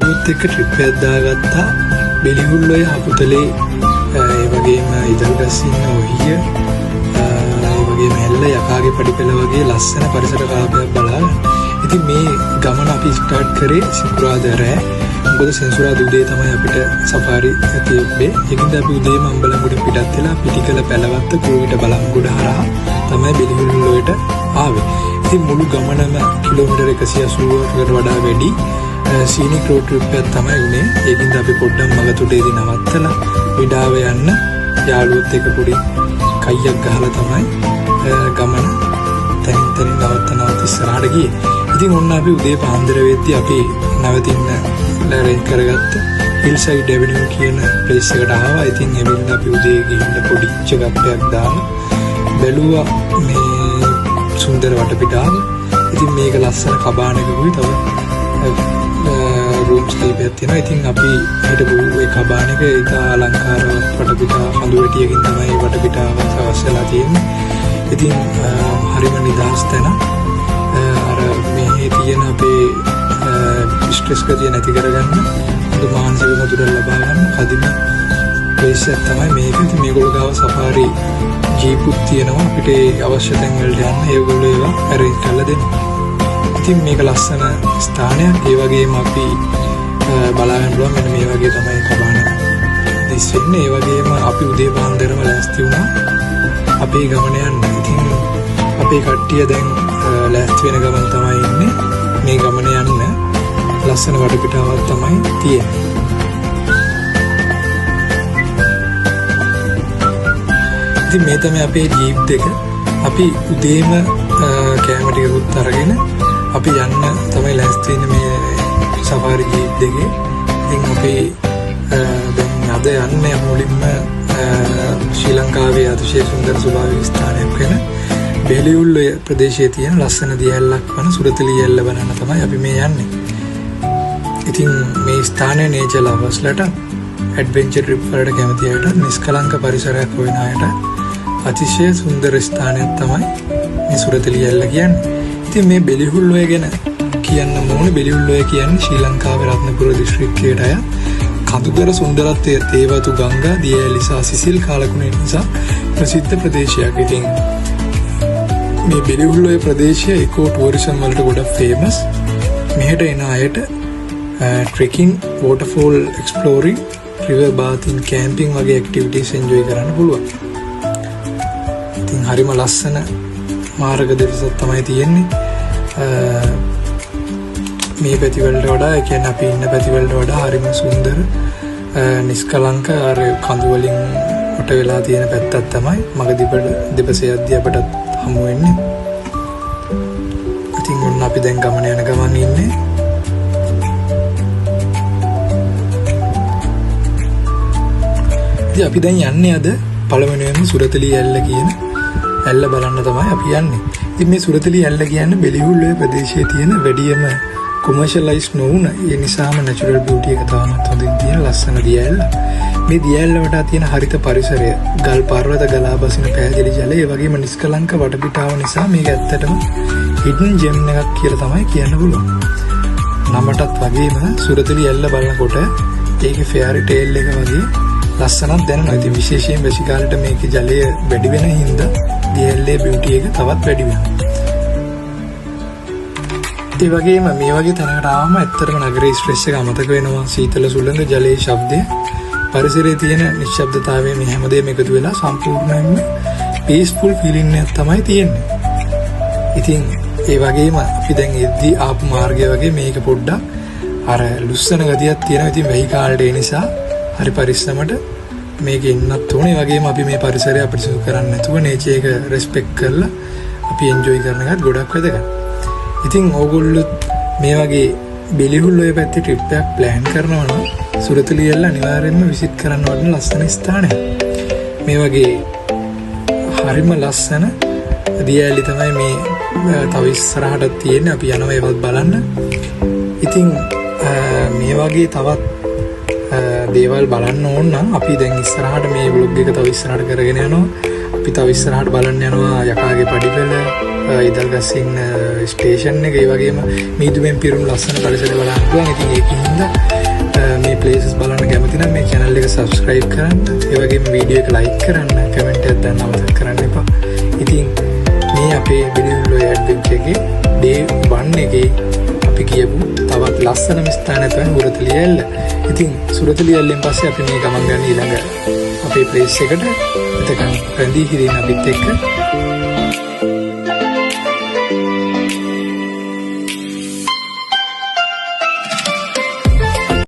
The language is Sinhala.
යාළුවොත් එක්ක ට්‍රිප් එකක් දාගත්තා බෙලිහුල්ලේ අපුතලේ ඒ වගේම ඉදල්ගස්සින්න ඔහිය ඒ වගේම හැල්ල යකාගේ පඩිපෙළ වගේ ලස්සන පරිසර කාභයක් බලාගෙන ඉතින් මේ ගමන අපි ස්ටාර්ට් කරේ සිකුරාදා රෑ මොකද සෙන්සුරාදා උදේ තමයි අපිට සෆාරි තිබ්බේ ඒකින්ද අපි උදේම අම්බලන්ගොඩ පිටත් වෙලා පිටිකල පැලවත්ත කුරුවිට බලන්ගොඩ හරහා තමයි බෙලිහුල්ලේට ආවේ ඉතින් මුළු ගමනම කිලෝමීටර් 180කට වඩා වැඩි සීනික් රෝඩ් ට්‍රිප් එකක් තමයි උනේ. ඒකින්ද අපි පොඩ්ඩක් මගතුඩේදී නවත්තලා විඩාව යන්න යාළුවොත් එක්ක පොඩි කයියක් ගහලා තමයි ගමන තනින් නවත්ත ඉස්සරහට ගියේ. ඉතින් ඔන්න අපි උදේ පාන්දර වෙද්දී අපි නවතින්න ලෑරෙන් කරගත්ත හිල්සයිඩ් ඇවෙනියු කියන ප්ලේස් එකට ආවා. ඉතින් එවිල්ලා අපි උදේ ගිහින් පොඩි චෙක්අප්යක් දාලා බැලුවා මේ සුන්දර වටපිටාව. ඉතින් මේක ලස්සන කබානකකුයි තව රූම්ස් කීපයක් තියෙනවා. ඉතින් අපි හිටපු ඒ කබාන එක ඒක අලංකාර වටපිටාව හඳුවැටියකින් තමයි වටපිටාව අවශ්‍යලා තියෙන්නේ. ඉතින් හරිම නිදහස් තැන අර මේ තියෙන අපේ ස්ට්‍රෙස් ගතිය නැති කරගන්න හොඳ මානසික මුදල් ලබා ගන්න කදිම ප්ලේස් එකක් තමයි මේක. ඉතින් මේගොල්ලෝ ගාව සෆාරි ජීපුත් තියෙනවා අපිට අවශ්‍ය තැන් වලට යන්න ඒගොල්ලෝ ඒවා අරේන්ජ් කරලා දෙනවා. ඉතින් මේක ලස්සන ස්ථානයක්. ඒ වගේම අපි බලාගන්න පුළුවන් මෙන්න මේ වගේ තමයි කබාන දිස් වෙන්නේ. ඒ වගේම අපි උදේ පාන්දරම ලෑස්ති වුණා අපේ ගමන යන්න. ඉතින් අපේ කට්ටිය දැන් ලෑස්ති වෙන ගමන් තමයි ඉන්නේ. මේ ගමන යන්න ලස්සන වටපිටාවක් තමයි තියෙන්නේ. ඉතින් මේ තමයි අපේ ජීප් දෙක. අපි උදේම කෑම ටිකකුත් අරගෙන අපි යන්න තමයි ලෑස්ති වෙන්නේ මේ සෆාරි ජීප් දෙකේ. ඉතින් අපි දැන් අද යන්නේ මුලින්ම ශ්‍රී ලංකාවේ අතිශය සුන්දර ස්වභාවික ස්ථානයක් වෙන බෙලිහුල්ලේ ප්‍රදේශයේ තියෙන ලස්සන දියැලක් වන සුරතලි යැල්ල බලන්න තමයි අපි මේ යන්නේ. ඉතින් මේ ස්ථානයේ නේචර් ලවර්ස්ලට ඇඩ්වෙන්චර් ට්‍රිප් වලට කැමති අයට නිස්කලංක පරිසරයක් හොයන අයට අතිශය සුන්දර ස්ථානයක් තමයි මේ සුරතලි යැල්ල කියන්නේ. ඉතින් මේ බෙලිහුල්ලේ ගැන කියන්න ඕනේ. බෙලිහුල්ලේ කියන්නේ ශ්‍රී ලංකාවේ රත්නපුර දිස්ත්‍රික්කයට අයත් කඳුකර සුන්දරත්වයේ තේවතු ගංගා දියඇලි සහ සිසිල් කාලකුණේ නිසා ප්‍රසිද්ධ ප්‍රදේශයක්. ඉතින් මේ බෙලිහුල්ලේ ප්‍රදේශය ඉකෝ ටුවරිසම් වලට ගොඩක් ෆේමස්. මෙහෙට එන අයට ට්‍රෙකින්, වෝටර්ෆෝල් එක්ස්ප්ලෝරින්, රිවර් බාතින්, කැම්පින් වගේ ඇක්ටිවිටීස් එන්ජොයි කරන්න පුළුවන්. ඉතින් හරිම ලස්සන මාර්ග දෙකක් තමයි තියෙන්නේ. මේ පැතිවලට වඩා ඒ කියන්නේ අපි ඉන්න පැතිවලට වඩා හරිම සුන්දර නිස්කලංක අර කඳු වලින් කොට වෙලා තියෙන පැත්තක් තමයි මගදී දෙපසේ යද්දී අපට හමු වෙන්නේ. ඉතින් ඔන්න අපි දැන් ගමන යන ගමන් ඉන්නේ. ඉතින් අපි දැන් යන්නේ අද පළවෙනියෙන්ම සුරතලි යැල්ල කියන ඇල්ල බලන්න තමයි අපි යන්නේ. ඉතින් මේ සුරතලි යැල්ල කියන්නේ බෙලිහුල්ලේ ප්‍රදේශයේ තියෙන වැඩිම කොමර්ෂියලයිස් නොවුන ඒ නිසාම නැචරල් බියුටි එක තාමත් හොඳින් තියෙන ලස්සන දියඇල්ල. මේ දියඇල්ල වටා තියෙන හරිත පරිසරය, ගල් පර්වත ගලා බසින පැහැදිලි ජලය, ඒ වගේම නිස්කලංක වටපිටාව නිසා මේක ඇත්තටම හිඩන් ජෙම් එකක් කියලා තමයි කියන්න පුළුවන්. නමටත් වගේම සුරතලි යැල්ල බලනකොට ඒකේ ෆෙයරි ටේල් එක වගේ ලස්සනක් දැනෙනවා. ඉතින් විශේෂයෙන් වැසි කාලේට මේකේ ජලය වැඩි වෙන හින්දා දියඇල්ලේ බියුටි එක තවත් වැඩි වෙනවා. ඒ වගේම මේ වගේ තැනකට ආවම ඇත්තටම නගරයේ ස්ට්‍රෙස් එක අමතක වෙනවා. සීතල සුළඟ, ජලයේ ශබ්දය, පරිසරයේ තියෙන නිශ්ශබ්දතාවය මේ හැමදේම එකතු වෙලා සම්පූර්ණයෙන්ම පීස්ෆුල් ෆීලිං එකක් තමයි තියෙන්නේ. ඉතින් ඒ වගේම අපි දැන් එද්දී ආපු මාර්ගය වගේ මේක පොඩ්ඩක් අර ලුස්සන ගතියක් තියෙනවා. ඉතින් වෙහි කාලේ ඒ නිසා හරි පරිස්සමට මේක ඉන්නත් ඕනේ. ඒ වගේම අපි මේ පරිසරය අපිරිසුදු කරන්නේ නැතුව නේචර් එක රෙස්පෙක්ට් කරලා අපි එන්ජොයි කරන එකත් ගොඩක් වැදගත්. ඉතින් ඕගොල්ලොත් මේ වගේ බෙලිහුල්ලේ පැත්තේ ට්‍රිප් එකක් ප්ලෑන් කරනවා නම් සුරතලි යැල්ල අනිවාර්යයෙන්ම විසිට් කරන්න වටින ලස්සන ස්ථානයක්. මේ වගේ හරිම ලස්සන දියඇලි තමයි මේ තව ඉස්සරහට තියෙන්නේ. අපි යනවා ඒවත් බලන්න. ඉතින් මේ වගේ තවත් දේවල් බලන්න ඕන නම් අපි දැන් ඉස්සරහට මේ ව්ලොග් එක තව ඉස්සරහට කරගෙන යනවා. අපි තව ඉස්සරහට බලන්න යනවා යකාගේ පඩිපෙළ, ඉදල්ගස්සින්න ස්ටේෂන් එක, ඒ වගේම මීදුමෙන් පිරුණු ලස්සන පරිසර බලන්න පුළුවන්. ඉතින් ඒකින්ද subscribe කරන්න. ඒ වගේම වීඩියෝ එක like කරන්න, comment එකක් දාන්න අමතක කරන්න එපා. ඉතින් මේ අපේ බිලිවුල්ලෝ ඇඩ්වෙන්චර් එකේ day 1 එකේ අපි කියපු තවත් ලස්සනම ස්ථානයක් තමයි සුරතලියැල්ල. ඉතින් සුරතලියැල්ලෙන් පස්සේ අපි මේ ගමන් ගන්න ඊළඟ අපේ ප්ලේස් එකට එතකන් රැඳී හිටින්න අපිත් එක්ක